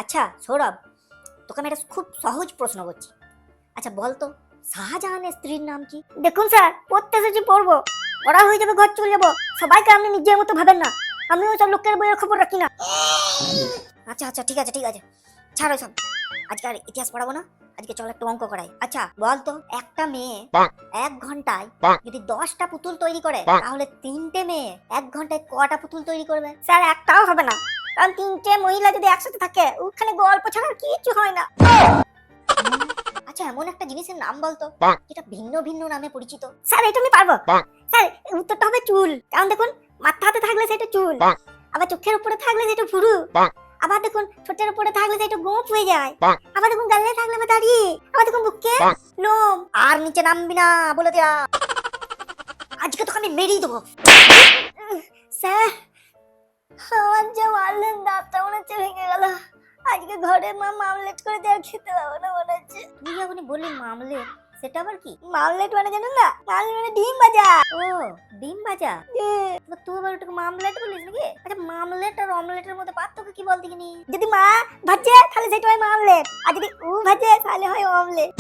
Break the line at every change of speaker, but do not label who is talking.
আচ্ছা সৌরভ, তোকে আমি একটা খুব সহজ প্রশ্ন করছি। আচ্ছা বলতো, শাহজাহানের স্ত্রীর নাম কি?
দেখুন স্যার, পড়তে এসেছি পড়বো, পড়া হয়ে যাবে ঘর চলে যাবো। সবাইকে আপনি নিজের মতো ভাবেন না, আমিও সব লোকের বইয়ের খবর রাখি না।
আচ্ছা আচ্ছা ঠিক আছে ঠিক আছে, ছাড়ো সব। আজকে আর ইতিহাস পড়াবো না, আজকে চল একটু অঙ্ক করাই। আচ্ছা বলতো, একটা মেয়ে 1 ঘন্টায় যদি 10টা পুতুল তৈরি করে, তাহলে 3টে মেয়ে 1 ঘন্টায় কটা পুতুল তৈরি করবে?
স্যার একটাও হবে না, কারণ 3টে মহিলা যদি একসাথে থাকে ওখানে গল্প ছাড়া আর কিছু হয় না।
আচ্ছা এমন একটা জিনিসের নাম বলতো যেটা ভিন্ন ভিন্ন নামে পরিচিত।
স্যার এটা আমি পারবো। স্যার উত্তরটা হবে চুল। কারণ দেখুন, মাথা হাতে থাকলে সেটা চুল, আবার চোখের উপরে থাকলে সেটা ভুরু, আবার দেখুন ঠোঁটের উপরে থাকলে সেটা গোঁফ হয়ে যায়, আবার দেখুন গালে থাকলে আবার দাড়ি, আবার দেখুন বুকে লোম।
আর নিচে নামবি না বলে দেয়া, আজকে তোকে আমি মেরেই দেবো।
স্যার আমার যা মারলেন দাঁতটা মনে হচ্ছে ভেঙে গেল। আজকে ঘরে মা মামলেট করে দেওয়ার খেতে পাবো না মনে হচ্ছে।
তুই যখনই বললি মামলেট, সেটা আবার কি?
মামলেট মানে জানেন না, মামলেট মানে ডিম ভাজা।
ও ডিম ভাজা, তুই আবার ওটাকে মামলেট বলিস নাকি? আচ্ছা মামলেট আর অমলেটের মধ্যে পার্থক্য কি বল দেখিনি?
যদি মা ভাজে তাহলে সেটা হয় মামলেট, আর যদি ও ভাজে তাহলে হয় অমলেট।